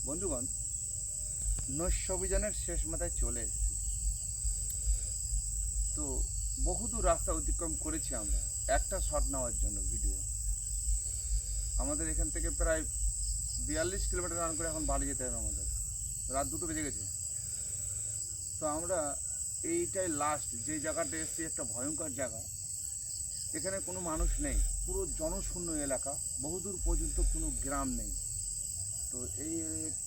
বন্ধুগণ, নৈশ অভিযানের শেষ মাথায় চলে এসেছি। তো বহুদূর রাস্তা অতিক্রম করেছি আমরা একটা শট নেওয়ার জন্য ভিডিও। আমাদের এখান থেকে প্রায় 42 কিলোমিটার রান করে এখন বাড়ি যেতে হবে আমাদের। রাত 2টো বেজে গেছে। তো আমরা এইটাই লাস্ট যে জায়গাটা এসেছি, একটা ভয়ঙ্কর জায়গা। এখানে কোনো মানুষ নেই, পুরো জনশূন্য এলাকা, বহুদূর পর্যন্ত কোনো গ্রাম নেই। তো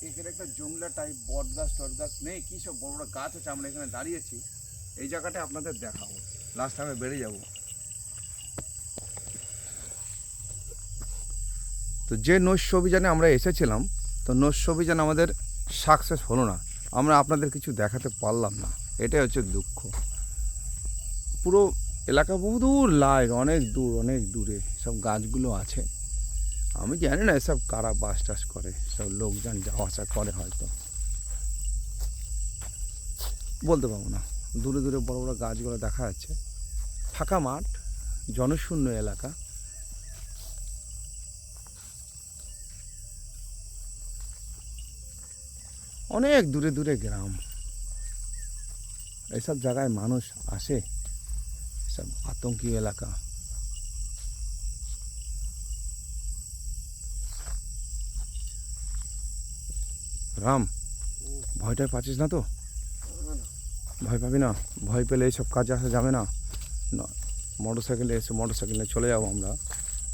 এখানে একটা জংলা টাইপ, বট গাছ টট গাছ নেই, কী সব বড় বড় গাছ আছে। আমরা এখানে দাঁড়িয়েছি, এই জায়গাটা আপনাদের দেখাবো। লাস্ট টাইমে বেরিয়ে যাব। তো যে নৈশ অভিযানে আমরা এসেছিলাম, তো নৈশ অভিযান আমাদের সাকসেস হলো না। আমরা আপনাদের কিছু দেখাতে পারলাম না, এটাই হচ্ছে দুঃখ। পুরো এলাকা বহুদূর লাইন, অনেক দূরে সব গাছগুলো আছে। আমি জানি না এসব কারা বাস টাস করে, সব লোকজন যাওয়া আসা করে হয়তো, বলতে পারবো না। দূরে বড় বড় গাছগুলো দেখা যাচ্ছে, ফাঁকা মাঠ, জনশূন্য এলাকা। অনেক দূরে গ্রাম। এসব জায়গায় মানুষ আসে, সব আতঙ্কি এলাকা। রাম, ভয়টাই পাচ্ছিস না তো? ভয় পাবি না। ভয় পেলে এইসব কাজে আসা যাবে না। মোটর সাইকেলে এসে মোটর সাইকেলে চলে যাবো আমরা।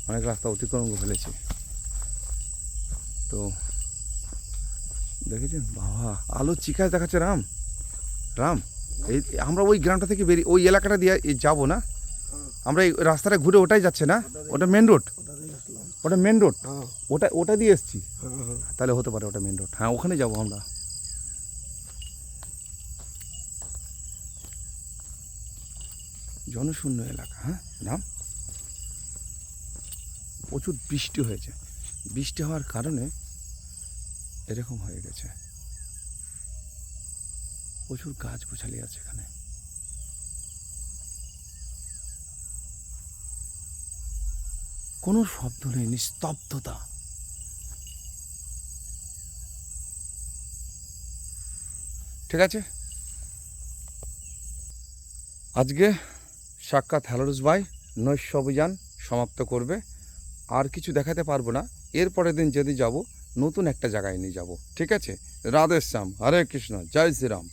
অনেক রাস্তা অতিক্রম করে ফেলেছি। তো দেখেছেন বাবা, আলোর চিকায় দেখাচ্ছে। রাম, এই আমরা ওই গ্রামটা থেকে বেরিয়ে ওই এলাকাটা দিয়ে যাবো না? আমরা এই রাস্তাটা ঘুরে ওটাই যাচ্ছে না? ওটা মেন রোড, ওটা মেন রোড, ওটা দিয়ে এসছি। তাহলে হতে পারে ওটা মেন রোড। হ্যাঁ, ওখানে যাবো আমরা। জনশূন্য এলাকা। হ্যাঁ রাম, প্রচুর বৃষ্টি হয়েছে। বৃষ্টি হওয়ার কারণে এরকম হয়ে গেছে। প্রচুর গাছ গোছালি আছে এখানে। কোনো শব্দ নেই, নিস্তব্ধতা। ঠিক আছে, আজকে সাক্ষাৎ হ্যালোরুস ভাই নৈশ অভিযান সমাপ্ত করবে। আর কিছু দেখাতে পারবো না। এর পরের দিন যদি যাব, নতুন একটা জায়গায় নিয়ে যাব। ঠিক আছে, রাধে শ্যাম, হরে কৃষ্ণ, জয় শ্রীরাম।